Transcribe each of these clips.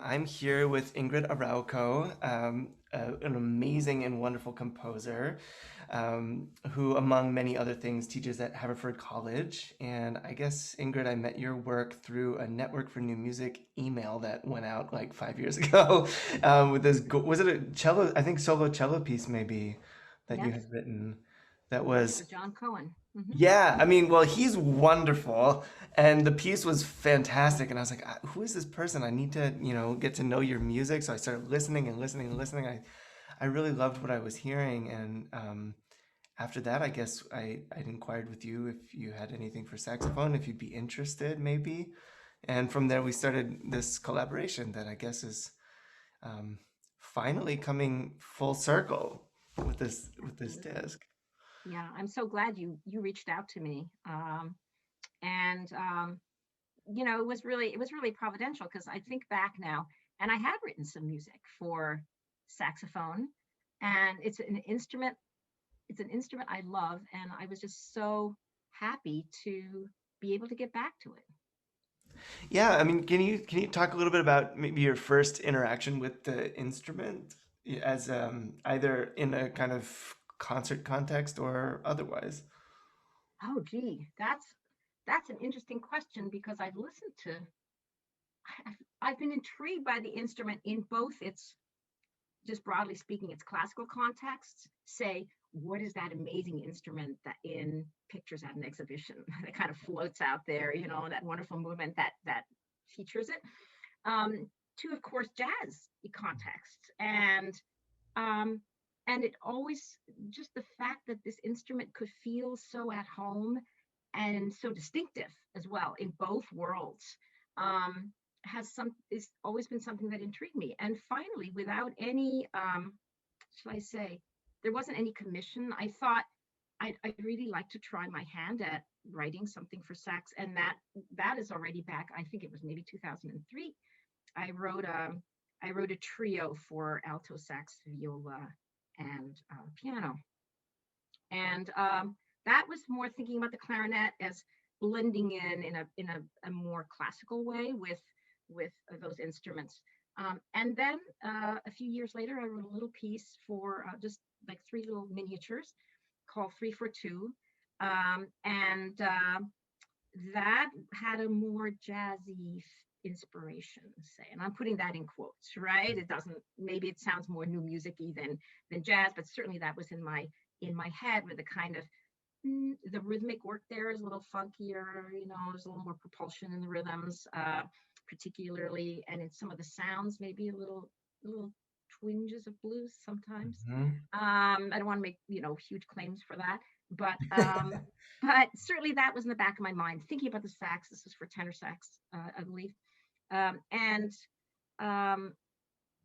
I'm here with Ingrid Arauco, an amazing and wonderful composer, who, among many other things, teaches at Haverford College. And I guess, Ingrid, I met your work through a Network for New Music email that went out like 5 years ago, with this, was it a cello, I think solo cello piece maybe, that you Yes, had written that yes, was with John Cohen. yeah, I mean, well, he's wonderful, and the piece was fantastic. And I was like, who is this person? I need to, get to know your music. So I started listening and listening and listening. I really loved what I was hearing, and after that, I guess I'd inquired with you if you had anything for saxophone, if you'd be interested, maybe. And from there, we started this collaboration that I guess is um, finally coming full circle with this Absolutely. disc. Yeah, I'm so glad you reached out to me. And it was really providential because I think back now, and I had written some music for saxophone, and it's an instrument I love, and I was just so happy to be able to get back to it. Yeah, I mean, can you talk a little bit about maybe your first interaction with the instrument as either in a kind of concert context or otherwise? Oh, gee, that's an interesting question because I've been intrigued by the instrument in both its, just broadly speaking, its classical contexts. Say, what is that amazing instrument that in pictures at an exhibition that kind of floats out there, that wonderful movement that features it. To, of course, jazz contexts, um, and it always, just the fact that this instrument could feel so at home and so distinctive as well in both worlds, um, has some is always been something that intrigued me. And finally, without any, shall I say, there wasn't any commission. I thought I'd really like to try my hand at writing something for sax, and that is already back. I think it was maybe 2003. I wrote a I wrote a trio for alto sax, viola, and piano, and that was more thinking about the clarinet as blending in a more classical way with those instruments. And then a few years later, I wrote a little piece for just like 3 little miniatures called 3 for 2, and that had a more jazzy inspiration, say, and I'm putting that in quotes, right? It doesn't, maybe it sounds more new music-y than jazz, but certainly that was in my head with the kind of the rhythmic work there is a little funkier, there's a little more propulsion in the rhythms, particularly, and in some of the sounds, maybe a little twinges of blues sometimes. Mhm. I don't want to make huge claims for that, but but certainly that was in the back of my mind, thinking about the sax. This was for tenor sax, I believe, and um,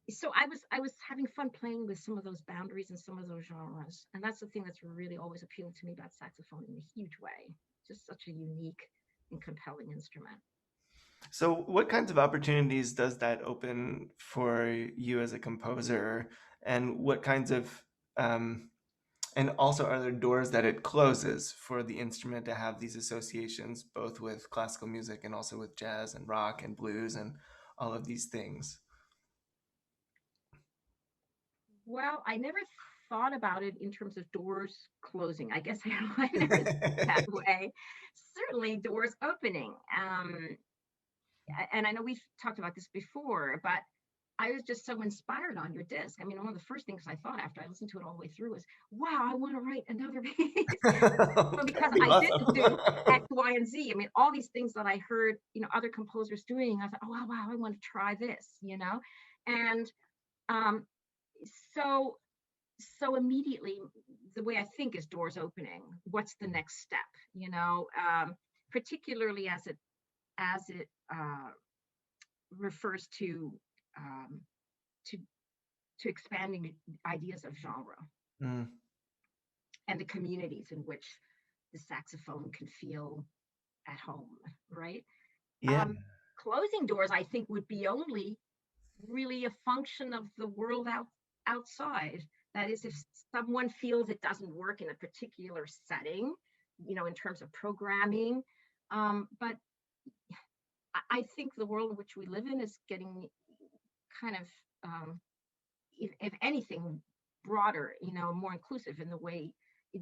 so I was having fun playing with some of those boundaries and some of those genres, and that's the thing that's really always appealed to me about saxophone in a huge way. Just such a unique and compelling instrument. So, what kinds of opportunities does that open for you as a composer, and what kinds of um, and also are there doors that it closes for the instrument to have these associations, both with classical music and also with jazz and rock and blues and all of these things? Well, I never thought about it in terms of doors closing. I guess I never thought that way. Certainly, doors opening. And I know we've talked about this before, but I was just so inspired on your disc. I mean, one of the first things I thought after I listened to it all the way through was, wow, I want to write another piece. Well, because That'd be I didn't do awesome. X, Y, and Z. I mean, all these things that I heard, other composers doing, I thought, oh, wow, I want to try this. And um, so, so immediately, the way I think is doors opening. What's the next step? Particularly as it refers um, to to expanding ideas of genre Mm, and the communities in which the saxophone can feel at home, right? yeah. Um, Closing doors, I think, would be only really a function of the world outside. That is, if someone feels it doesn't work in a particular setting, in terms of programming. But I think the world in which we live in is getting kind of, if anything, broader, more inclusive in the way,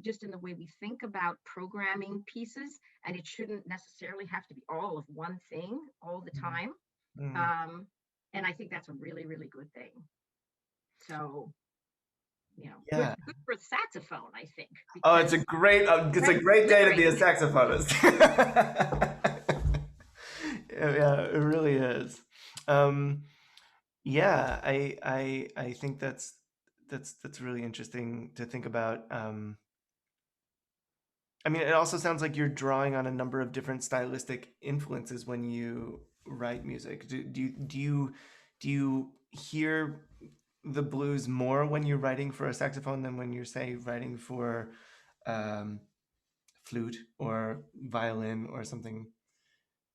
just in the way we think about programming pieces, and it shouldn't necessarily have to be all of one thing all the Mm, time. mm. Um, and I think that's a really, really good thing. So, good, Yeah. good for saxophone, I think, Oh, because it's a right, great day to be a liberating. saxophonist. Yeah, it really is. Um, yeah, I think that's really interesting to think about. I mean, it also sounds like you're drawing on a number of different stylistic influences when you write music. Do you hear the blues more when you're writing for a saxophone than when you're, say, writing for um, flute or violin or something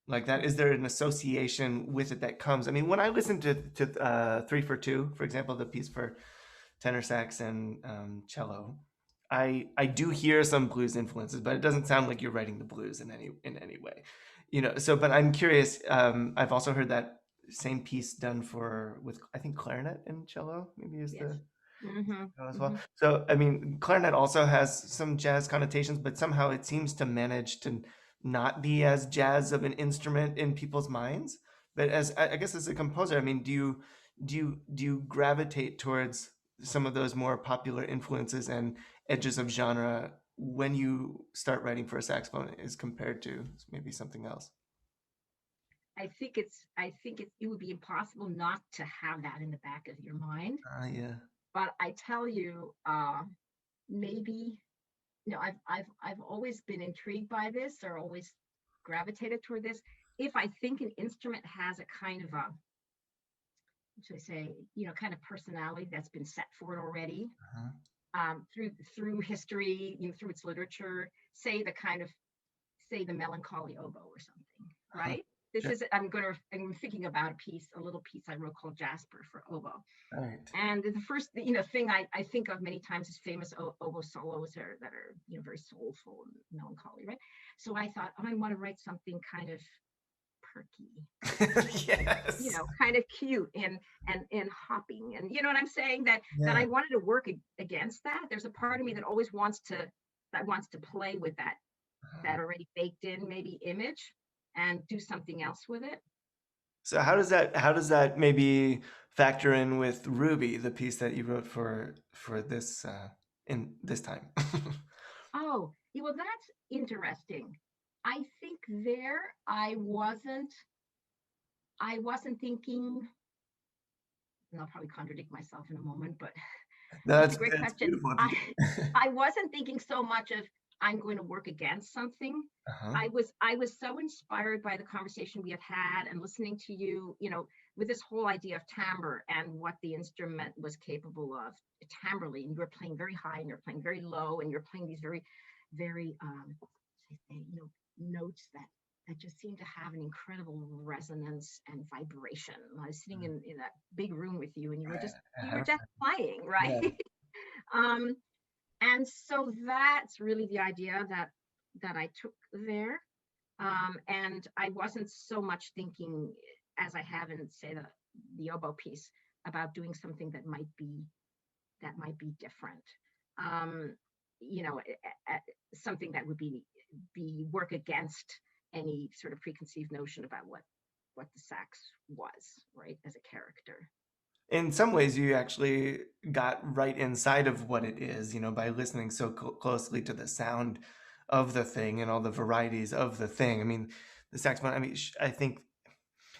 like that? Is there an association with it that comes? I mean, when I listen to 3 for 2, for example, the piece for tenor sax and cello, I do hear some blues influences, but it doesn't sound like you're writing the blues in any way, So, but I'm curious. I've also heard that same piece done for with, I think, clarinet and cello. Maybe is Yes. the Hmm. as well. Hmm. So, I mean, clarinet also has some jazz connotations, but somehow it seems to manage to not be as jazz of an instrument in people's minds. But as I guess as a composer, I mean, do you gravitate towards some of those more popular influences and edges of genre when you start writing for a saxophone as compared to maybe something else? I think it would be impossible not to have that in the back of your mind. Ah, yeah. But I tell you, maybe, I've always been intrigued by this, or always gravitated toward this. If I think an instrument has a kind of a, what should I say, kind of personality that's been set for it already, Uh-huh. through history, through its literature, say the melancholy oboe or something, Huh. right? This Sure. is I'm thinking about a little piece I wrote called Jasper for oboe. Right. And the first, thing I think of many times is famous oboe solos that are, very soulful and melancholy, right? So I thought, oh, I want to write something kind of perky, Yes. kind of cute and hopping, and you know what I'm saying, that Yeah. I wanted to work against that. There's a part of me that always wants to play with that already baked in maybe image and do something else with it. So how does that maybe factor in with Ruby, the piece that you wrote for this in this time? Oh, yeah, well, that's interesting. I think there I wasn't thinking, and I'll probably contradict myself in a moment, but No, that's a that's great it's question. beautiful if you I can. I wasn't thinking so much of I'm going to work against something. Uh-huh. I was so inspired by the conversation we had and listening to you, with this whole idea of timbre and what the instrument was capable of timbrely. And you're playing very high and you're playing very low and you're playing these very, very notes that just seem to have an incredible resonance and vibration. I was sitting in that big room with you and you were Right. just I you were have just playing, right? yeah. um and so that's really the idea that I took there. And I wasn't so much thinking, as I have in, say, the oboe piece, about doing something that might be different. Um, something that would be work against any sort of preconceived notion about what the sax was, right, as a character. In some ways, you actually got right inside of what it is, by listening so closely to the sound of the thing and all the varieties of the thing. I mean, the saxophone. I mean, I think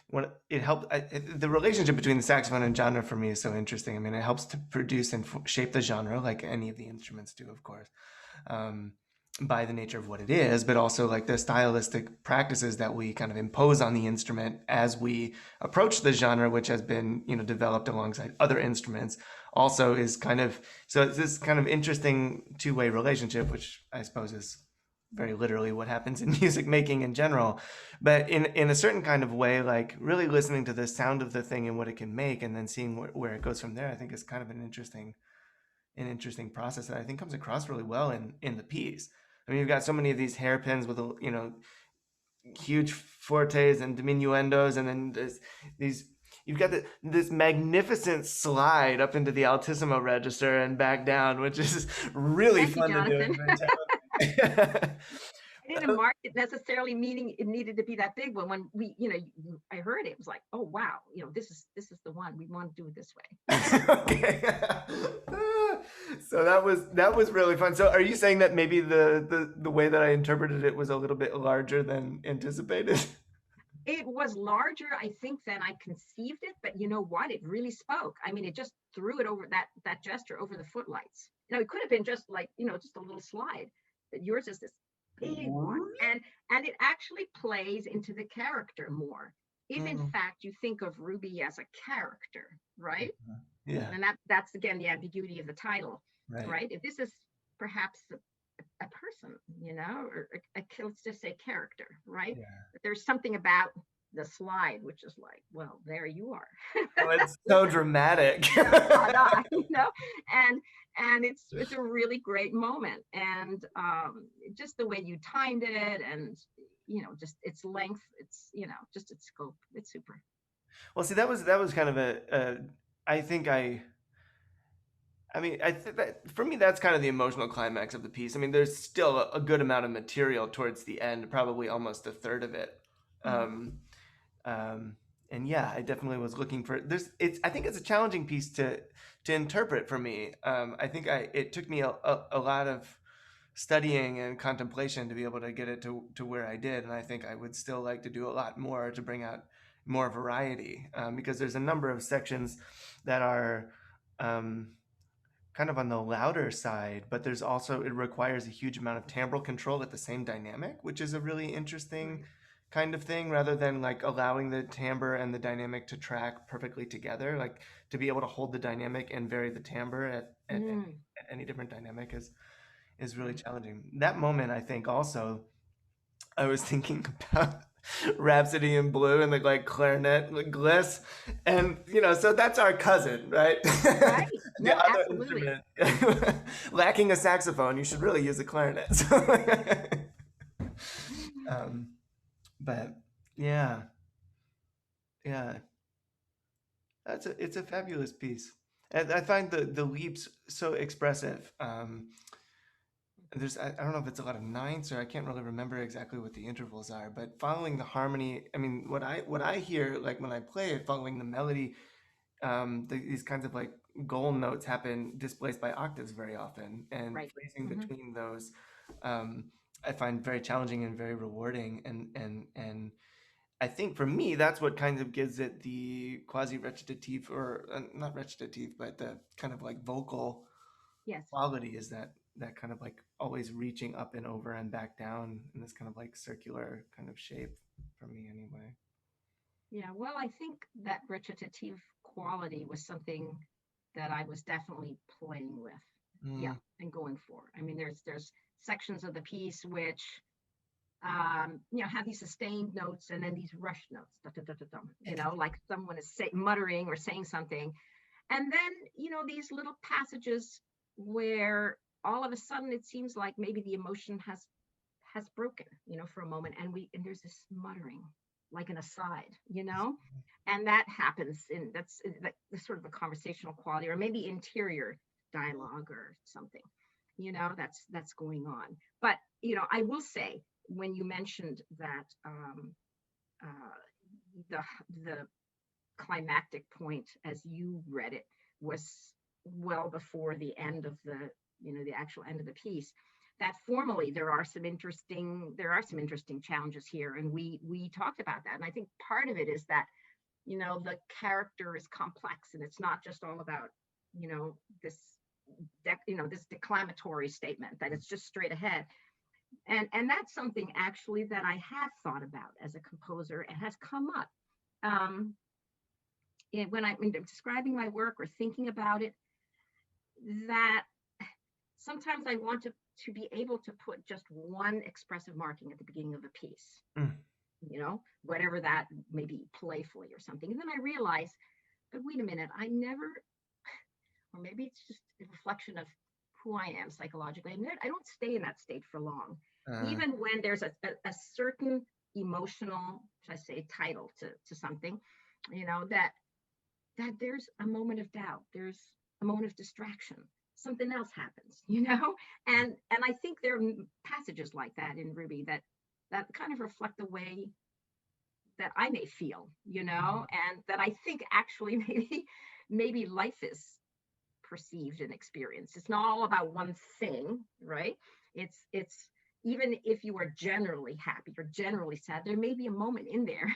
what it helped the relationship between the saxophone and genre for me is so interesting. I mean, it helps to produce and shape the genre like any of the instruments do, of course, um, by the nature of what it is, but also like the stylistic practices that we kind of impose on the instrument as we approach the genre, which has been developed alongside other instruments. Also, is kind of so it's this kind of interesting two-way relationship, which I suppose is very literally what happens in music making in general, but in a certain kind of way, like really listening to the sound of the thing and what it can make, and then seeing where it goes from there. I think is kind of an interesting process that I think comes across really well in the piece. I mean, you've got so many of these hairpins with huge fortes and diminuendos, and then these you've got this magnificent slide up into the altissimo register and back down, which is really Thank you, fun to do Jonathan. and very challenging. I didn't mark it necessarily meaning it needed to be that big, but when I heard it, it was like, oh wow, this is the one we want to do it this way. Okay. So that was really fun. So are you saying that maybe the way that I interpreted it was a little bit larger than anticipated? It was larger, I think, than I conceived it, but you know what? It really spoke. I mean, it just threw it over that gesture over the footlights. It could have been just like, just a little slide, but yours is this big one. And it actually plays into the character more. If in Mm, fact you think of Ruby as a character, right? yeah, And that's again the ambiguity of the title, right. right? If this is perhaps a person, or let's just say character, right? Yeah. But there's something about the slide which is like, well, there you are. Oh, it's so dramatic. And it's a really great moment, and just the way you timed it, and just its length, it's just its scope, it's super. Well, see, that was kind of I think I mean, I think that for me, that's kind of the emotional climax of the piece. I mean, there's still a good amount of material towards the end, probably almost a third of it. Mhm. Um, um, and yeah, I definitely was looking for this. I think it's a challenging piece to interpret for me. I think it took me a lot of studying and contemplation to be able to get it to where I did, and I think I would still like to do a lot more to bring out more variety, because there's a number of sections that are. Um, kind of on the louder side, but there's also it requires a huge amount of timbral control at the same dynamic, which is a really interesting Right. kind of thing, rather than like allowing the timbre and the dynamic to track perfectly together. Like to be able to hold the dynamic and vary the timbre Mm, at any different dynamic is really right. challenging. That moment, I think also I was thinking about. Rhapsody in Blue and the like clarinet like, gliss, and so that's our cousin, right? Right. The No, other absolutely. instrument, lacking a saxophone, you should really use a clarinet. um, but yeah, yeah, it's a fabulous piece. And I find the leaps so expressive. I don't know if it's a lot of ninths or I can't really remember exactly what the intervals are, but following the harmony, I mean, what I hear like when I play it, following the melody, these kinds of like goal notes happen displaced by octaves very often, and Right. phrasing Hmm. between those, um, I find very challenging and very rewarding, and I think for me that's what kind of gives it the quasi recitative or not recitative, but the kind of like vocal Yes. quality is that kind of like always reaching up and over and back down in this kind of like circular kind of shape for me anyway. Yeah. Well, I think that recitative quality was something that I was definitely playing with. Yeah, Mm, and going for. I mean, there's sections of the piece which have these sustained notes and then these rush notes, da, da, da, da, da, like someone is muttering or saying something. And then, these little passages where all of a sudden it seems like maybe the emotion has broken, for a moment, and there's this muttering, like an aside, and that happens that's sort of a conversational quality, or maybe interior dialogue or something, that's going on. But I will say, when you mentioned that uh, the the climactic point as you read it was well before the end of the actual end of the piece, that formally there are some interesting challenges here, and we talked about that. And I think part of it is that the character is complex, and it's not just all about this this declamatory statement that it's just straight ahead. And that's something actually that I have thought about as a composer and has come up when I'm describing my work or thinking about it, that sometimes I want to be able to put just one expressive marking at the beginning of a piece, mm, whatever that may be, playfully or something. And then I realize, but wait a minute, I never, or maybe it's just a reflection of who I am psychologically. I don't stay in that state for long, uh, even when there's a certain emotional, should I say, title to something, that there's a moment of doubt, there's a moment of distraction, something else happens, and I think there are passages like that in Ruby that kind of reflect the way that I may feel, and that I think actually maybe life is perceived and experienced. It's not all about one thing, right? It's even if you are generally happy or generally sad, there may be a moment in there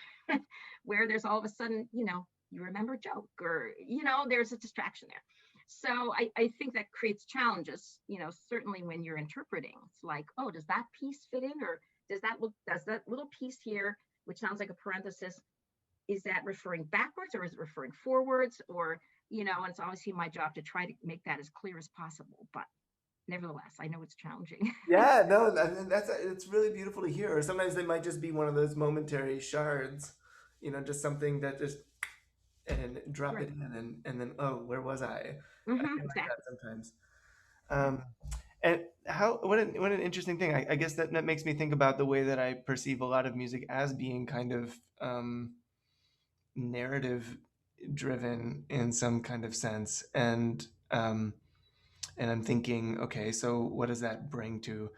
where there's all of a sudden, you remember a joke, or there's a distraction there. So I think that creates challenges, certainly when you're interpreting. It's like, oh, does that piece fit in, or does that little piece here, which sounds like a parenthesis, is that referring backwards, or is it referring forwards? Or and it's obviously my job to try to make that as clear as possible. But nevertheless, I know it's challenging. yeah, no, that's it's really beautiful to hear. Or sometimes they might just be one of those momentary shards, just something that just and drop Right. it in, and then oh, where was I? I feel like that Exactly. sometimes. Yeah. Um, and how what an interesting thing. I guess that makes me think about the way that I perceive a lot of music as being kind of narrative driven in some kind of sense, and I'm thinking, okay, so what does that bring to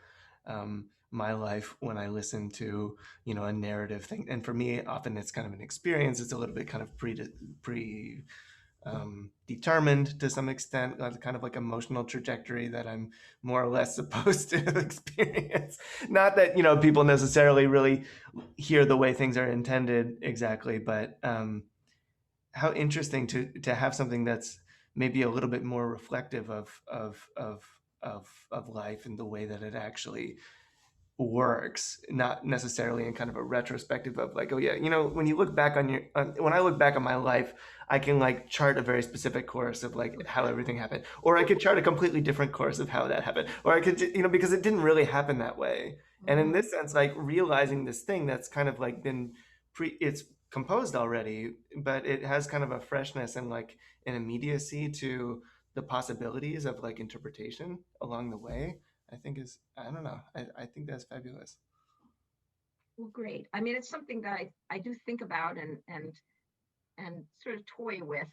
my life when I listen to a narrative thing? And for me, often it's kind of an experience. It's a little bit kind of pre determined to some extent, kind of like emotional trajectory that I'm more or less supposed to experience. Not that people necessarily really hear the way things are intended exactly, but how interesting to have something that's maybe a little bit more reflective of life and the way that it actually works, not necessarily in kind of a retrospective of like, oh yeah, when you look back on when I look back on my life, I can like chart a very specific course of like how everything happened, or I could chart a completely different course of how that happened, or I could, because it didn't really happen that way. And in Hmm. this sense, like realizing this thing that's kind of like been it's composed already, but it has kind of a freshness and like an immediacy to the possibilities of like interpretation along the way. I think is, I don't know. I think that's fabulous. Well, great. I mean, it's something that I do think about and sort of toy with,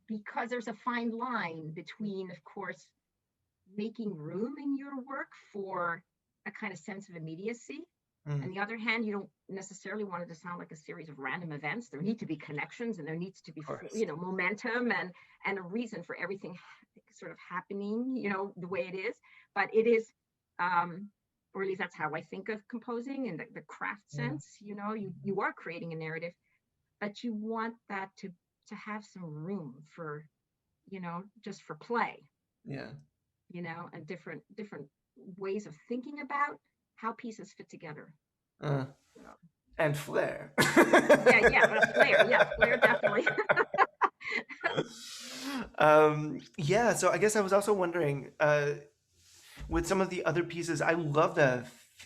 because there's a fine line between, of course, making room in your work for a kind of sense of immediacy. On Mm, the other hand, you don't necessarily want it to sound like a series of random events. There need to be connections, and there needs to be, of course. momentum and a reason for everything sort of happening, the way it is. But it is, or at least that's how I think of composing in the craft Yeah. sense. You are creating a narrative, but you want that to have some room for, just for play, Yeah. and different ways of thinking about how pieces fit together. Uh, So, and flair. yeah, yeah, but a flair, yeah, flair definitely. Yeah, so I guess I was also wondering, with some of the other pieces, I love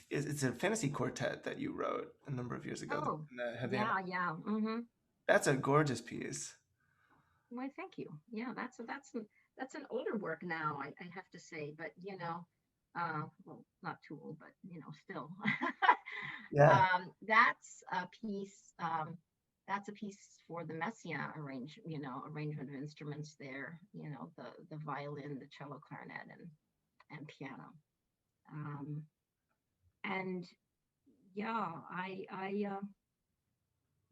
it's a fantasy quartet that you wrote a number of years ago Oh, in the Havana. yeah, yeah. Mm-hmm. That's a gorgeous piece. Why, thank you. Yeah, that's an older work now, I have to say, but well, not too old, but still. Yeah. That's a piece. That's a piece for the Messiaen arrangement of instruments there. The violin, the cello, clarinet, and piano. Um, and yeah, I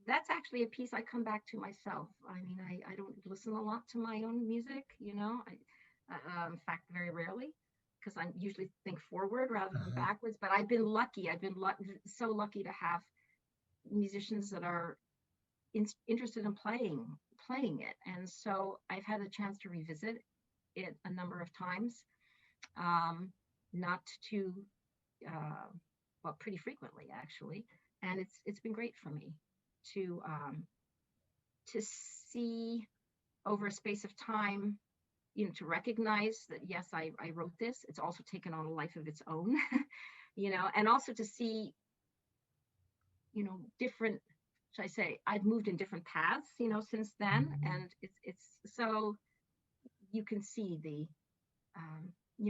that's actually a piece I come back to myself. I mean, I don't listen a lot to my own music, in fact, very rarely, because I usually think forward rather than Uh-huh. backwards. But I've been lucky. So lucky to have musicians that are interested in playing it, and so I've had a chance to revisit it a number of times, um, not to, uh, well, pretty frequently actually, and it's been great for me to um, to see over a space of time, to recognize that yes, I wrote this. It's also taken on a life of its own, and also to see, different. Should I say I've moved in different paths, since then, and it's so you can see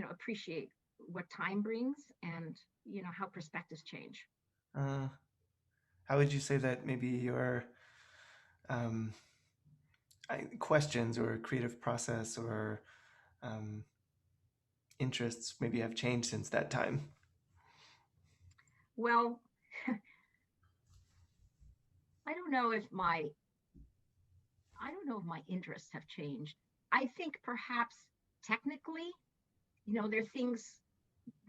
appreciate what time brings, and how perspectives change. Uh, how would you say that maybe your um, questions or creative process or um, interests maybe have changed since that time? Well, I don't know if my I don't know if my interests have changed. I think perhaps technically, there are things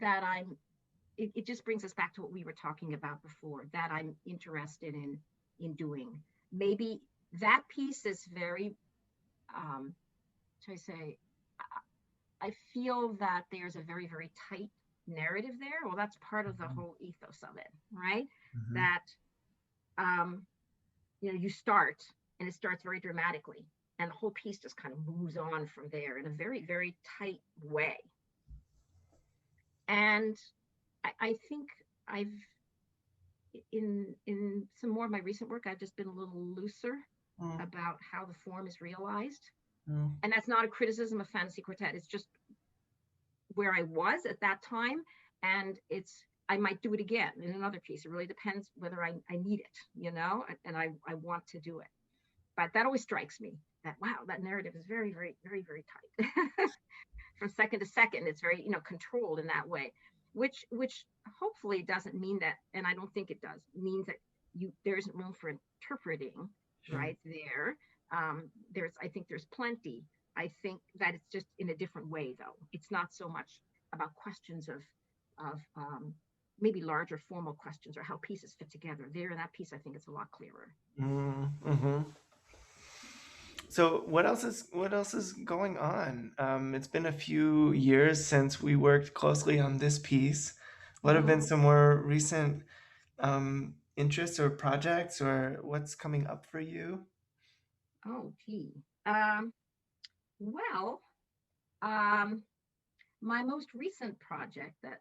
that it just brings us back to what we were talking about before, that I'm interested in doing. Maybe that piece is very, um, should I say, I feel that there's a very, very tight narrative there. Well, that's part of the whole ethos of it, right? Mm-hmm. That, um, you start, and it starts very dramatically, and the whole piece just kind of moves on from there in a very, very tight way. And I think I've in some more of my recent work, I've just been a little looser Mm, about how the form is realized. mm, And that's not a criticism of Fantasy Quartet. It's just where I was at that time. And I might do it again in another piece. It really depends whether I need it, and I want to do it. But that always strikes me that, wow, that narrative is very, very, very, very tight. From second to second, it's very, controlled in that way, which hopefully doesn't mean that, and I don't think it does, means that there isn't room for interpreting mm. right there. I think there's plenty. I think that it's just in a different way, though. It's not so much about questions of maybe larger formal questions or how pieces fit together. There in that piece, I think it's a lot clearer. Mm-hmm. So what else is going on? It's been a few years since we worked closely on this piece. What have been Mm-hmm. some more recent interests or projects, or what's coming up for you? Oh, gee. Well, um, my most recent project that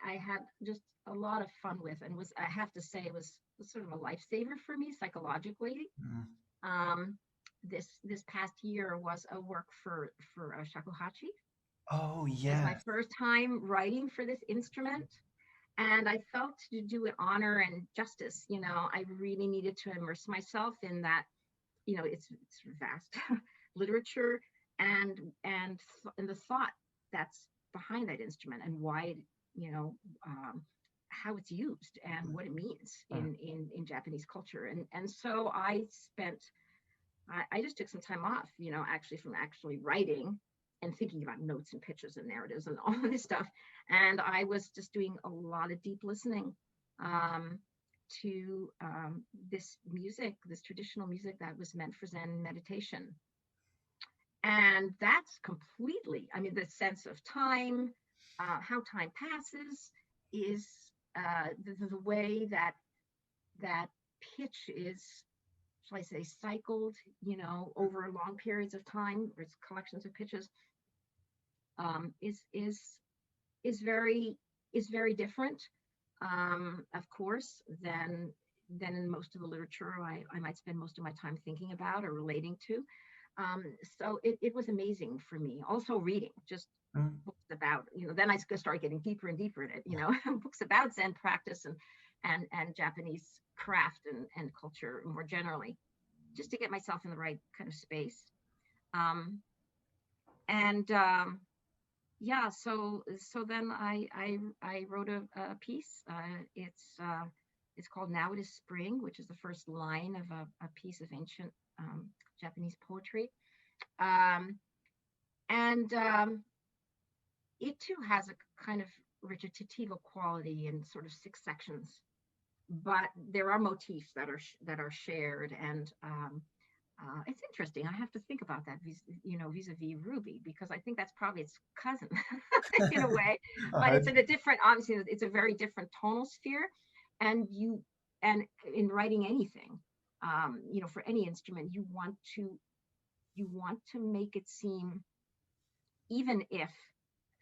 I had just a lot of fun with, and was, I have to say, it was sort of a lifesaver for me psychologically. Mm. Um, this past year was a work for shakuhachi Oh as my yes. first time writing for this instrument. And I felt to do it honor and justice, I really needed to immerse myself in that, it's vast literature and and the thought that's behind that instrument and why, you know, um, how it's used and what it means Mm. in Japanese culture. And so I just took some time off, actually from actually writing and thinking about notes and pictures and narratives and all of this stuff. And I was just doing a lot of deep listening um, to this music, this traditional music that was meant for Zen meditation. And that's completely, I mean, the sense of time, how time passes is the way that pitch is, shall I say, cycled, over long periods of time, or it's collections of pitches, um, is is is very is very different, of course, than in most of the literature I might spend most of my time thinking about or relating to. So it was amazing for me. Also reading just Mm. books about, then I start getting deeper and deeper in it, books about Zen practice and Japanese craft and culture more generally, just to get myself in the right kind of space. Um, and Yeah, so then I wrote a piece. It's called "Now It Is Spring," which is the first line of a piece of ancient Japanese poetry. Um, and It too has a kind of recitativo quality in sort of six sections, but there are motifs that are shared, and it's interesting. I have to think about that, vis-a-vis Ruby, because I think that's probably its cousin in a way, but Uh, it's in a different. Obviously, it's a very different tonal sphere, and and in writing anything, for any instrument, you want to make it seem, even if,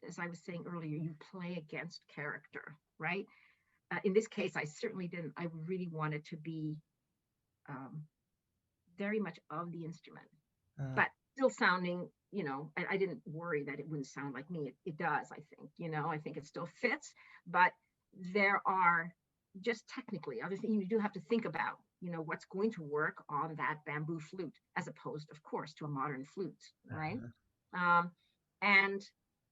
as I was saying earlier, you play against character, right? In this case, I certainly didn't. I really wanted to be um, very much of the instrument, uh, but still sounding, I didn't worry that it wouldn't sound like me. It does, I think, I think it still fits, but there are just technically other things you do have to think about, what's going to work on that bamboo flute, as opposed, of course, to a modern flute, right? uh, Um, and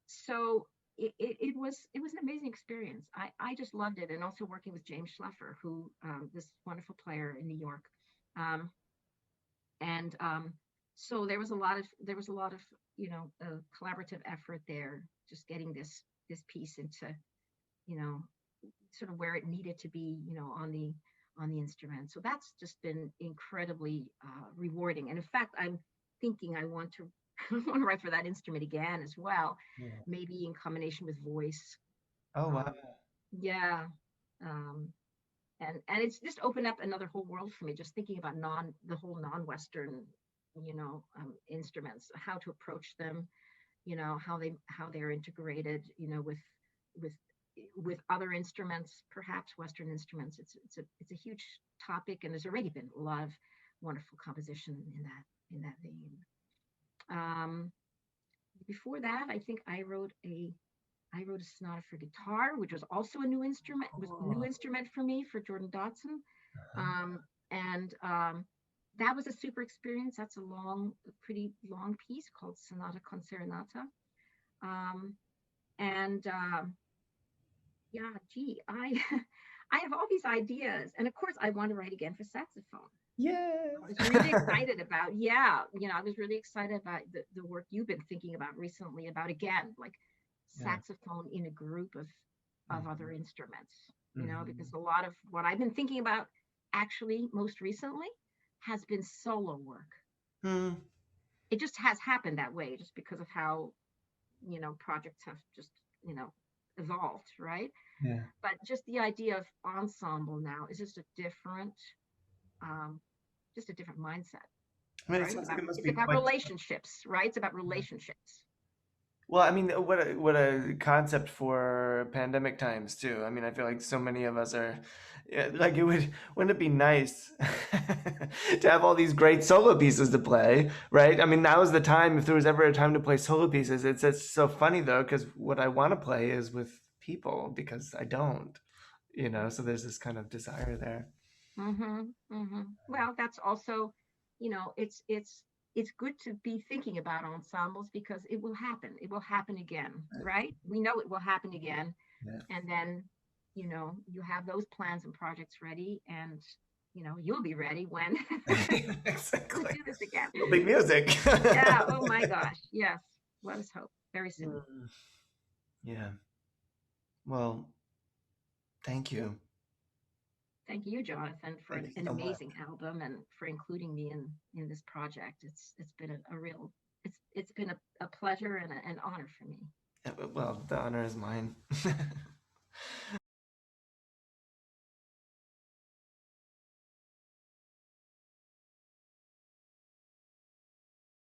so it was an amazing experience. I just loved it. And also working with James Schleffer, who this wonderful player in New York. Um, and So there was a lot of collaborative effort there, just getting this piece into, you know sort of where it needed to be, on the instrument. So that's just been incredibly rewarding. And in fact, I'm thinking I want to I want to write for that instrument again as well, yeah. maybe in combination with voice. Oh wow. um, yeah. um, and it's just opened up another whole world for me, just thinking about the whole non-Western, instruments, how to approach them, how they're integrated, with with other instruments, perhaps Western instruments. It's a huge topic, and there's already been a lot of wonderful composition in that vein. Um, Before that, I think I wrote a sonata for guitar, which was also a new instrument. Was a new Oh, instrument for me, for Jordan Dodson. uh-huh. And that was a super experience. That's a pretty long piece called Sonata con Serenata. Um, and Yeah, gee, I I have all these ideas, and of course, I want to write again for saxophone. Yes. I was really excited about, yeah, I was really excited about the work you've been thinking about recently, about, again, like Yeah. saxophone in a group of Mhm. other instruments, because Mhm. a lot of what I've been thinking about, actually, most recently, has been solo work. Hmm. It just has happened that way, just because of how, projects have just, evolved, right? Yeah. But just the idea of ensemble now is um, just a different mindset, I mean, it right? sounds like it must It's be about quite. relationships, right? It's about relationships. Well, I mean, what a concept for pandemic times too. I mean, I feel like so many of us are, yeah, like wouldn't it be nice to have all these great solo pieces to play, right? I mean, now is the time if there was ever a time to play solo pieces. It's so funny though, because what I want to play is with people because I don't, so there's this kind of desire there. Mm-hmm. Mm-hmm. Well, that's also, it's good to be thinking about ensembles because it will happen. It will happen again, right? We know it will happen again. Yeah. And then, you have those plans and projects ready, and you'll be ready when we Exactly. do this again. It'll be music. Yeah. Oh my gosh. Yes. Let us hope very soon. Mm. Yeah. Well, thank you. Thank you, Jonathan, for Thank you an so much. amazing album and for including me in this project. It's been a real it's been a pleasure and an honor for me. Well, the honor is mine.